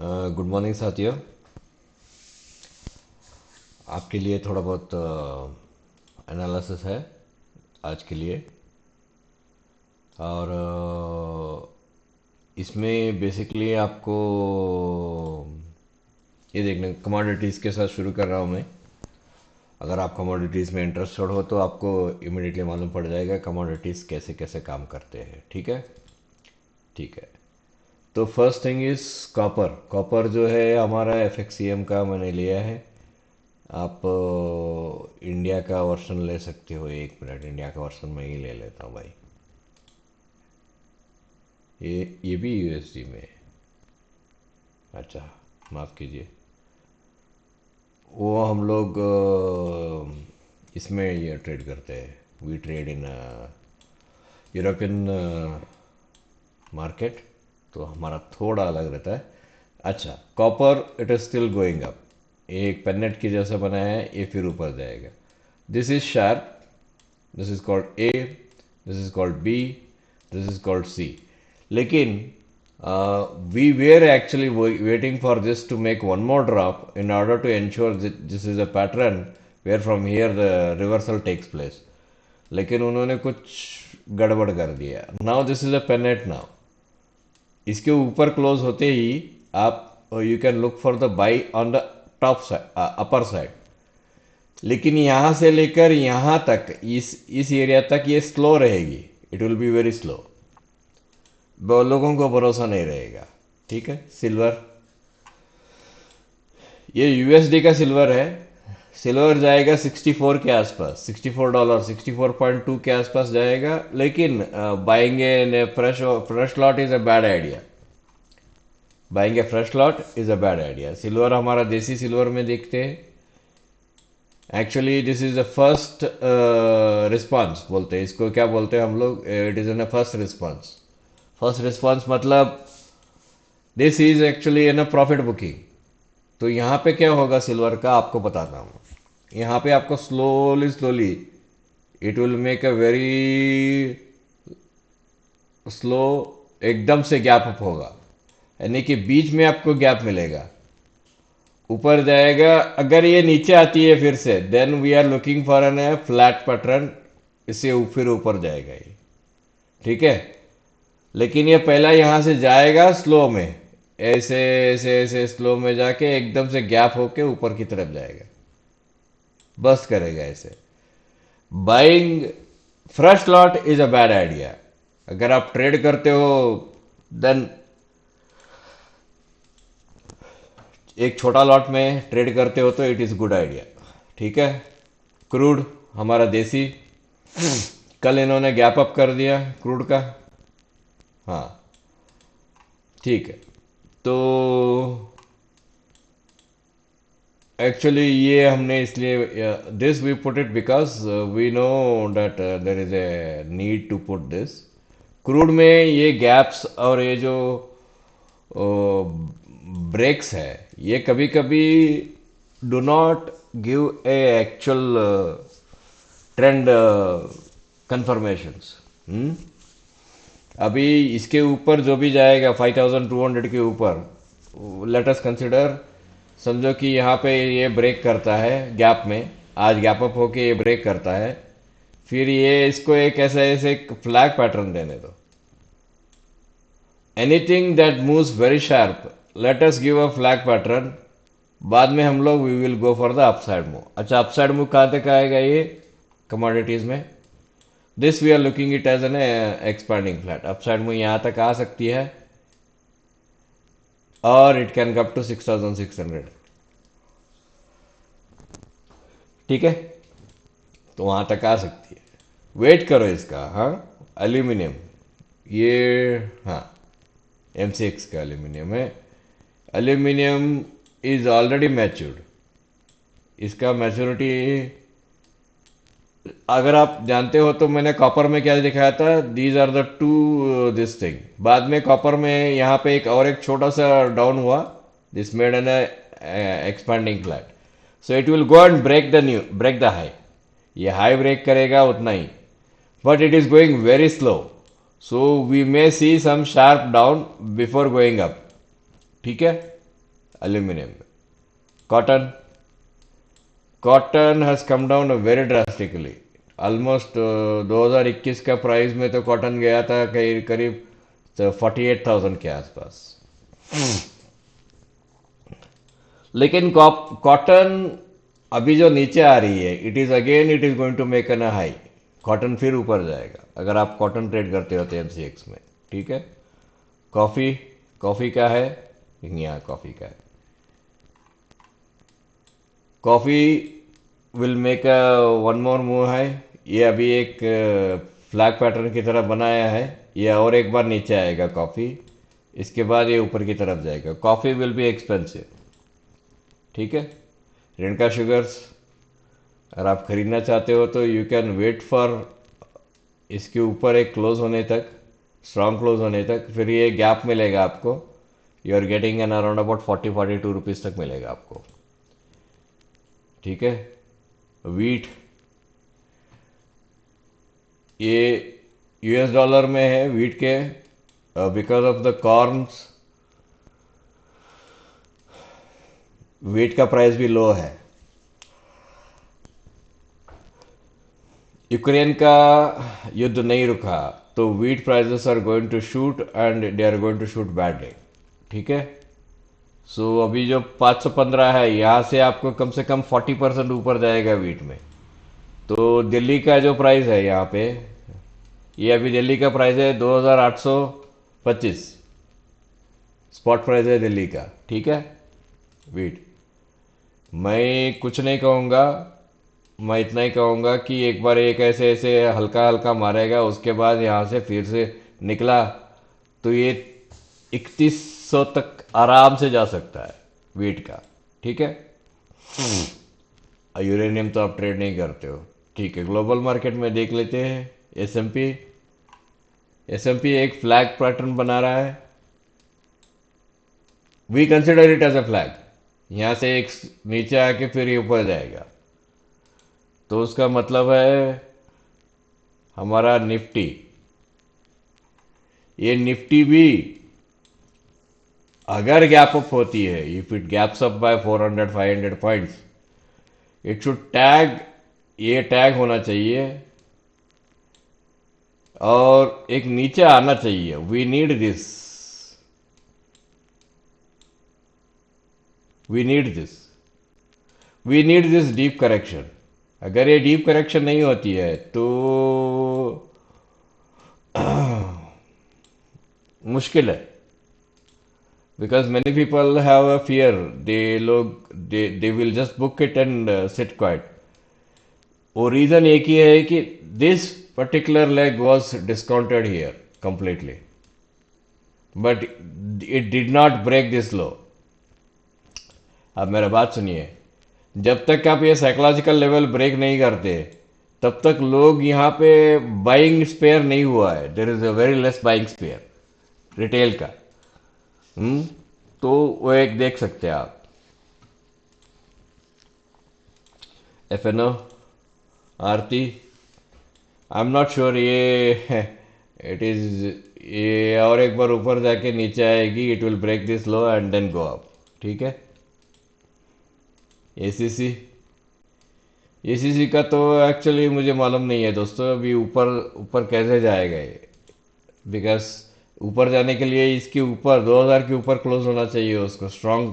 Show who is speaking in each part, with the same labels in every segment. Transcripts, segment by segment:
Speaker 1: Good morning साथियों। आपके लिए थोड़ा बहुत एनालिसिस है आज के लिए। और इसमें बेसिकली आपको ये देखना, कमोडिटीज़ के साथ शुरू कर रहा हूँ मैं। अगर आप कमोडिटीज़ में इंटरेस्टेड हो तो आपको इमिडिएटली मालूम पड़ जाएगा कमोडिटीज़ कैसे कैसे काम करते हैं। ठीक है, ठीक है। तो first thing is copper. Copper जो है हमारा एफएक्सीएम का मैंने लिया है। आप इंडिया का वर्जन ले सकते हो। एक मिनट, इंडिया का वर्जन मैं ही ले लेता हूँ भाई। ये भी यूएसडी में है। अच्छा, माफ़ कीजिए। वो हम लोग इसमें ये ट्रेड करते हैं। We trade in European market, तो हमारा थोड़ा अलग रहता है। अच्छा, copper it is still going up. एक पेनेट की जैसा बनाया है, ये फिर ऊपर जाएगा। This is sharp, this is called A, this is called B, this is called C. लेकिन we were actually waiting for this to make one more drop in order to ensure this is a pattern where from here the reversal takes place. लेकिन उन्होंने कुछ गड़बड़ कर दिया। Now this is a pennant now. इसके ऊपर close होते ही आप you can look for the by on the top side, upper side. लेकिन यहां से लेकर यहां तक, इस एरिया तक ये स्लो रहेगी। It will be very slow. लोगों को भरोसा नहीं रहेगा। ठीक है। सिल्वर, ये यूएसडी का सिल्वर है। सिल्वर जाएगा 64 के आसपास, $64, 64.2 के आसपास जाएगा। लेकिन buying fresh fresh lot is a bad idea. Buying a fresh lot is a bad idea. Silver हमारा देसी सिल्वर में देखते हैं। Actually this is the first response बोलते हैं इसको। क्या बोलते हैं हम लोग? It is in a first response. First response मतलब this is actually in a profit booking. तो यहाँ पे क्या होगा सिल्वर का, आपको बताता हूँ। यहाँ पे आपको slowly slowly it will make a very slow, एकदम से गैप अप होगा। यानी कि बीच में आपको गैप मिलेगा, ऊपर जाएगा। अगर ये नीचे आती है फिर से, then we are looking for an flat pattern. इससे फिर ऊपर जाएगा ये। ठीक है। लेकिन ये पहला यहां से जाएगा स्लो में, ऐसे ऐसे ऐसे स्लो में जाके एकदम से गैप होके ऊपर की तरफ जाएगा, बस करेगा ऐसे। Buying fresh lot is a bad idea. अगर आप ट्रेड करते हो देन, एक छोटा लॉट में ट्रेड करते हो तो इट इज गुड आइडिया। ठीक है। क्रूड हमारा देसी, कल इन्होंने गैप अप कर दिया क्रूड का। हाँ, ठीक है। तो एक्चुअली ये हमने इसलिए this we put it because we know that there is a need to put this. Crude में ये गैप्स और ये जो ब्रेक्स है, ये कभी कभी do not give a actual trend confirmations. अभी इसके ऊपर जो भी जाएगा 5200 के ऊपर, लेट अस कंसिडर, समझो कि यहाँ पे ये ब्रेक करता है गैप में, आज गैप अप होके ये ब्रेक करता है। फिर ये इसको एक ऐसा ऐसे एक फ्लैग पैटर्न देने दो। Anything that moves very sharp, let us give a flag pattern. बाद में हम लोग we will go for the upside move. अच्छा, अपसाइड मूव कहाँ तक आएगा ये कमोडिटीज में? This we are looking it as an expanding flat. Upside move यहां तक आ सकती है और इट कैन गप टू 6600। ठीक है, तो वहां तक आ सकती है। वेट करो इसका। हाँ, एल्यूमिनियम, ये, हाँ, M6 का एल्यूमिनियम है। Aluminium is already matured. इसका मैच्योरिटी, अगर आप जानते हो तो मैंने कॉपर में क्या दिखाया था, these are the two this thing. बाद में कॉपर में यहाँ पे एक और एक छोटा सा डाउन हुआ, this made an expanding flat. So it will go and break the high. ये हाई ब्रेक करेगा उतना ही, but it is going very slow. So we may see some sharp down before going up. ठीक है। Aluminium में। Cotton, cotton has come down very drastically. Almost 2021 का price में तो कॉटन गया था करीब करीब 48,000 के आसपास। लेकिन कॉटन अभी जो नीचे आ रही है, it is going to make an high. Cotton फिर ऊपर जाएगा अगर आप कॉटन ट्रेड करते हो तो एमसीएक्स में। ठीक है। कॉफी, कॉफी का है, यहाँ कॉफी का है। Coffee will make a one more move है। ये अभी एक फ्लैग पैटर्न की तरफ बनाया है, ये और एक बार नीचे आएगा कॉफी, इसके बाद ये ऊपर की तरफ जाएगा। Coffee will be expensive. ठीक है। रेणुका शुगर्स, अगर आप खरीदना चाहते हो तो यू कैन वेट फॉर इसके ऊपर एक क्लोज होने तक, स्ट्रॉन्ग क्लोज होने तक, फिर ये गैप मिलेगा आपको। You are getting an around about 42 rupees तक मिलेगा आपको। ठीक है। वीट, ये यूएस डॉलर में है वीट के, because of the corns wheat का प्राइस भी लो है। यूक्रेन का युद्ध नहीं रुका तो wheat prices are going to shoot and they are going to shoot badly. ठीक है। सो अभी जो 515 है, यहाँ से आपको कम से कम 40% ऊपर जाएगा वीट में। तो दिल्ली का जो प्राइस है यहाँ पे, ये अभी दिल्ली का प्राइस है 2825, स्पॉट प्राइस है दिल्ली का। ठीक है। वीट, मैं कुछ नहीं कहूँगा, मैं इतना ही कहूँगा कि एक बार एक ऐसे ऐसे हल्का हल्का मारेगा, उसके बाद यहाँ से फिर से निकला तो ये 3100 तक आराम से जा सकता है वीट का। ठीक है। यूरेनियम तो आप ट्रेड नहीं करते हो। ठीक है। ग्लोबल मार्केट में देख लेते हैं। एसएमपी, एसएमपी एक फ्लैग पैटर्न बना रहा है। We consider it as a flag. यहाँ से एक नीचे आके फिर ये ऊपर जाएगा, तो उसका मतलब है हमारा निफ्टी, ये निफ्टी भी अगर गैप अप होती है, if it gaps up by 400-500 points, it should tag, ये टैग होना चाहिए और एक नीचे आना चाहिए। We need this, we need this, we need this deep correction. अगर ये डीप करेक्शन नहीं होती है तो मुश्किल है। Because many people have a fear, they will just book it and sit quiet. वो रीजन एक ही है कि this particular leg was discounted here completely, but it did not break this low. अब मेरा बात सुनिए, जब तक आप ये साइकोलॉजिकल लेवल ब्रेक नहीं करते तब तक लोग यहाँ पे बाइंग स्पेयर नहीं हुआ है। There is a very less buying spare retail का। तो वो एक देख सकते हैं आप। FNO, Aarti, I am not sure ये इट इज, ये और एक बार ऊपर जाके नीचे आएगी, it will break this low and then go up. ठीक है। एसीसी, एसीसी का तो एक्चुअली मुझे मालूम नहीं है दोस्तों, अभी ऊपर ऊपर कैसे जाएगा ये। बिकॉज ऊपर जाने के लिए इसके ऊपर 2000 के ऊपर क्लोज होना चाहिए उसको, strong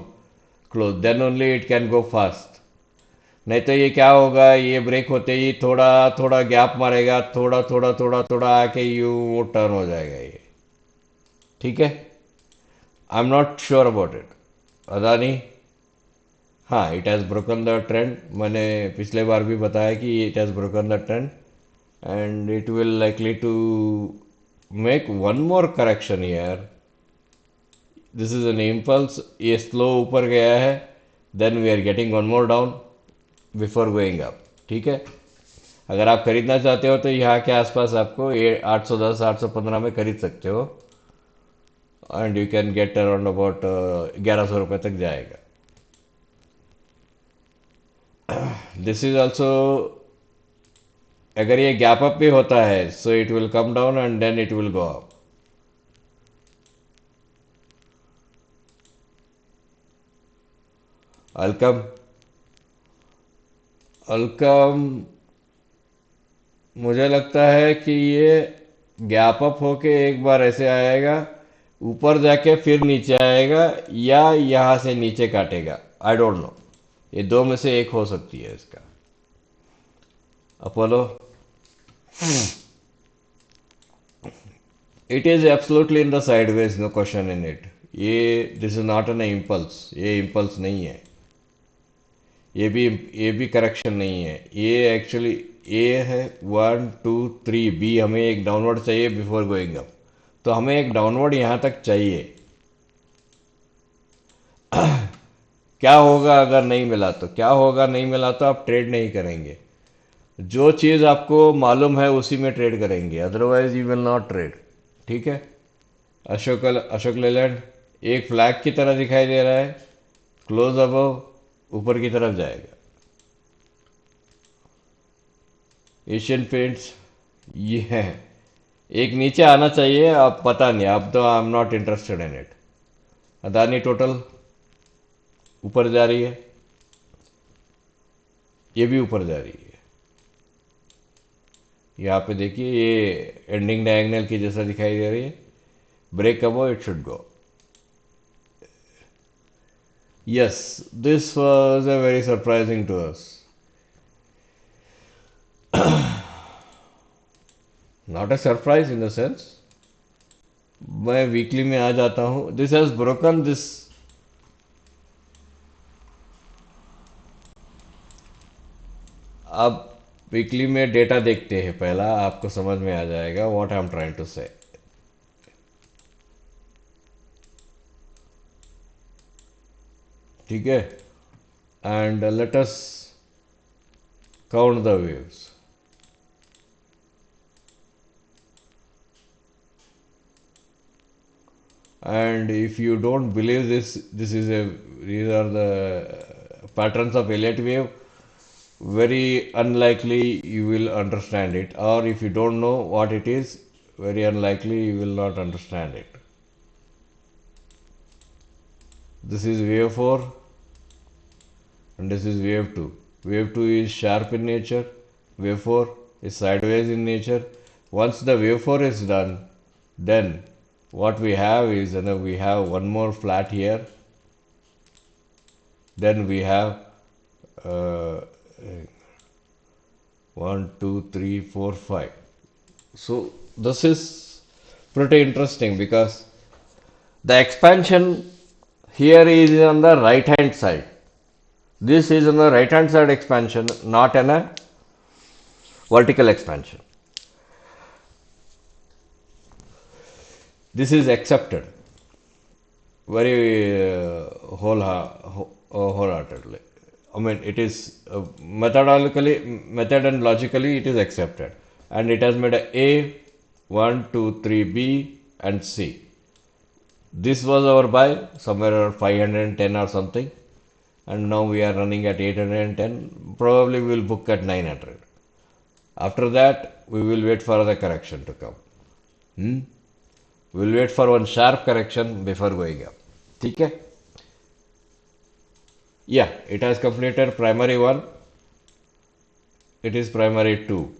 Speaker 1: close, then only it can go fast. नहीं तो ये क्या होगा, ये ब्रेक होते ही थोड़ा थोड़ा गैप मारेगा, थोड़ा थोड़ा थोड़ा थोड़ा आके यू वो टर्न हो जाएगा ये। ठीक है। I am not sure about it. Adani, हाँ, it has broken the trend. मैंने पिछले बार भी बताया कि it has broken the trend and it will likely to make one more correction year. This is an impulse, ये स्लो ऊपर गया है, then we are getting one more down before going up. ठीक है। अगर आप खरीदना चाहते हो तो यहाँ के आसपास आपको ये 810 815 में खरीद सकते हो and you can get around about 1100 रुपये तक जाएगा। दिस इज ऑल्सो, अगर ये गैप अप भी होता है so it will come down and then it will go up. Alkem Alkem मुझे लगता है कि ये गैप अप होके एक बार ऐसे आएगा, ऊपर जाके फिर नीचे आएगा, या यहां से नीचे काटेगा। आई डोंट नो, ये दो में से एक हो सकती है इसका। Apollo, it is absolutely in the sideways, no question in it. ये this is not an impulse, ये इम्पल्स नहीं है। ये भी करेक्शन नहीं है, ये एक्चुअली ए है। 1 2 3, बी हमें एक डाउनवर्ड चाहिए बिफोर गोइंग अप, तो हमें एक डाउनवर्ड यहां तक चाहिए। क्या होगा अगर नहीं मिला तो, क्या होगा नहीं मिला तो आप ट्रेड नहीं करेंगे। जो चीज़ आपको मालूम है उसी में ट्रेड करेंगे, otherwise you will not trade. ठीक है। अशोक लेलैंड एक फ्लैग की तरह दिखाई दे रहा है, क्लोज अबव ऊपर की तरफ जाएगा। एशियन पेंट्स ये है, एक नीचे आना चाहिए, अब पता नहीं, अब तो आई am not interested in it. Adani total ऊपर जा रही है, ये भी ऊपर जा रही है। यहाँ पे देखिए ये एंडिंग डायगोनल की जैसा दिखाई दे रही है। Break above it should go. Yes, this was a very surprising to us. Not a surprise in the sense, मैं वीकली में आ जाता हूँ। This has broken this. अब वीकली में डेटा देखते हैं पहला, आपको समझ में आ जाएगा what I am trying to say. ठीक है, and let us count the waves. And if you don't believe this, these are the patterns of Elliott wave. Very unlikely you will understand it, or if you don't know what it is, very unlikely you will not understand it. This is wave 4 and this is wave 2. Wave 2 is sharp in nature, wave 4 is sideways in nature. Once the wave 4 is done, then what we have is, we have one more flat here, then we have uh, 1 2 3 4 5. So this is pretty interesting because the expansion here is on the right hand side. This is on the right hand side expansion, not in a vertical expansion. This is accepted very wholeheartedly. I mean, it is method and logically, it is accepted, and it has made a 1 2 3 B and C. This was our buy somewhere around 510 or something, and now we are running at 810. Probably we will book at 900. After that, we will wait for the correction to come. Hmm? We will wait for one sharp correction before going up. Okay? Yeah, it has completed primary 1. It is primary 2.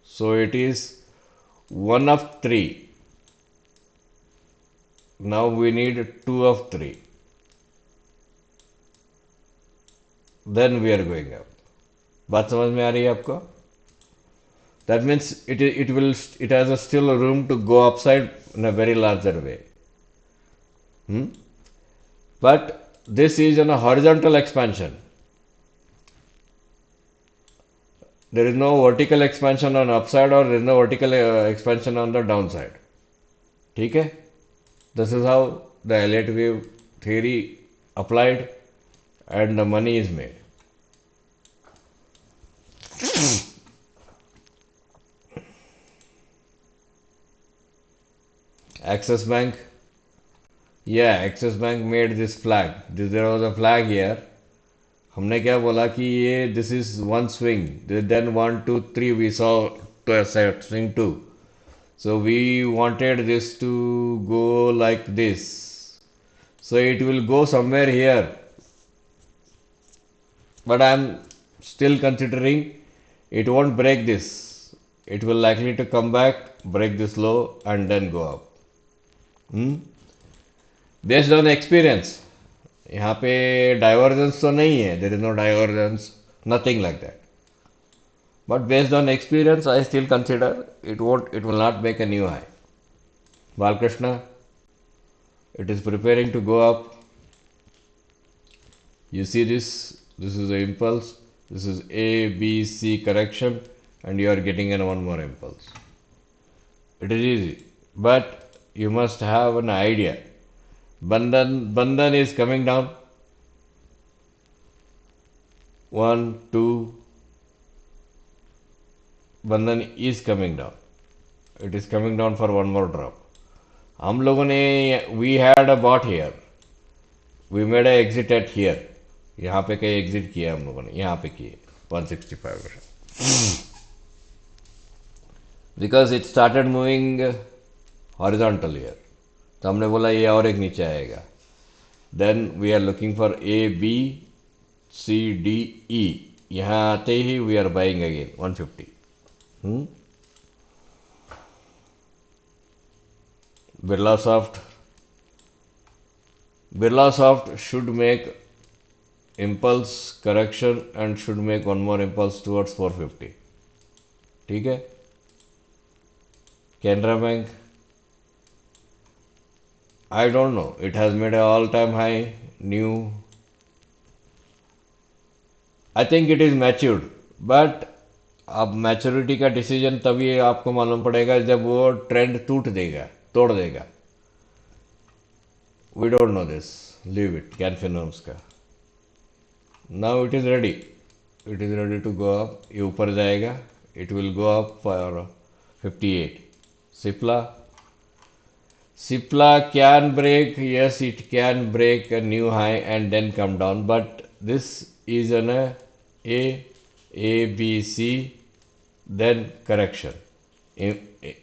Speaker 1: So it is 1 of 3. Now we need 2 of 3. Then we are going up. बात समझ में आ रही है आपको? That means it has a still room to go upside in a very larger way. But this is in a horizontal expansion. There is no vertical expansion on upside, or there is no vertical expansion on the downside. ठीक है? This is how the Elliott wave theory applied, and the money is made. Axis Bank, yeah, Axis Bank made this flag. There was a flag here. हमने क्या बोला कि ये this is one swing. Then 1 2 3 we saw to a swing 2. So we wanted this to go like this. So it will go somewhere here. but I'm still considering it won't break this. It will likely to come back, break this low, and then go up. Hmm? Based on experience, यहाँ पे divergence तो नहीं है. There is no divergence, nothing like that. But based on experience, I still consider it will not make a new high. Balkrishna, it is preparing to go up. You see this is the impulse, this is A, B, C correction, and you are getting an one more impulse. It is easy, but you must have an idea. Bandhan is coming down. 1, 2, Bandhan is coming down. It is coming down for one more drop. हम लोगों ने we had a bought here. We made a exit at here. यहाँ पे कहीं exit किया हम लोगों ने, यहाँ पे किए 165 because it started moving horizontal year, तो हमने बोला ये और एक नीचे आएगा. Then we are looking for A B C D E. यहाँ आते ही we are buying again 150. Birlasoft should make impulse correction and should make one more impulse towards 450. ठीक है. Canara Bank, I don't know. It has made an all-time high, new. I think it is matured, but अब maturity का decision तभी आपको मालूम पड़ेगा जब वो ट्रेंड टूट देगा, तोड़ देगा. We don't know this, leave it. Can Fin Homes का now it is ready, it is ready to go up. ये ऊपर जाएगा, it will go up for 58. Cipla can break, yes, it can break a new high and then come down, but this is an A, B, C, then correction.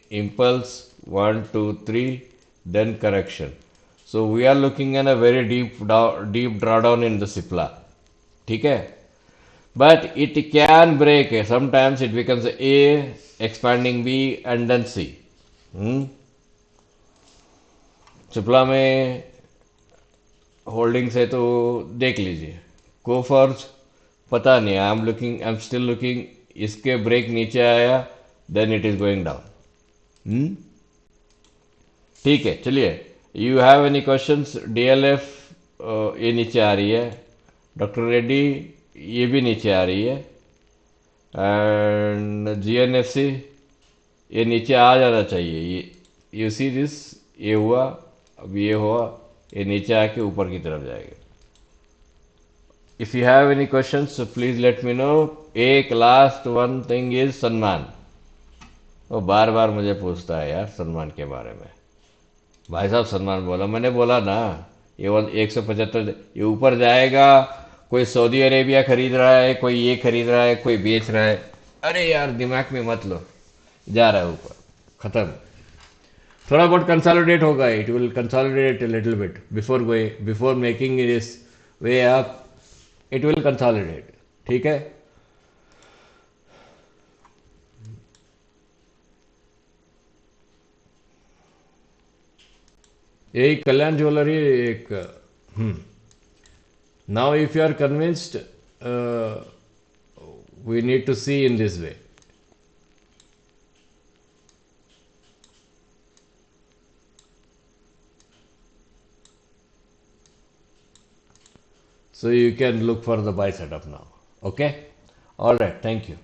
Speaker 1: Impulse 1, 2, 3, then correction. So we are looking at a very deep drawdown in the Cipla. ठीक है? But it can break. Sometimes it becomes A, expanding B, and then C. चिपला में holdings है तो देख लीजिए. कोफर्ज पता नहीं, आई एम स्टिल लुकिंग. इसके ब्रेक नीचे आया, then it is going down. ठीक है, चलिए. You have any questions? DLF ये नीचे आ रही है. डॉक्टर रेड्डी ये भी नीचे आ रही है. एंड जीएनएफसी ये नीचे आ जाना चाहिए. यू सी दिस, ये हुआ, अब ये हुआ, ये नीचे आके ऊपर की तरफ जाएगा. If you have any questions please let me know. एक last one thing is Salman. वो बार बार मुझे पूछता है यार सलमान के बारे में. भाई साहब सलमान बोला, मैंने बोला ना ये 175 ये ऊपर जाएगा. कोई सऊदी अरेबिया खरीद रहा है, कोई ये खरीद रहा है, कोई बेच रहा है. अरे यार दिमाग में मत लो, जा रहा है ऊपर, खत्म. थोड़ा बहुत कंसोलिडेट होगा. It will consolidate little bit before making this way up. It will consolidate. ठीक है. यही कल्याण ज्वेलरी एक. Now if you are convinced, we need to see in this way. So you can look for the buy setup now. Okay? All right. Thank you.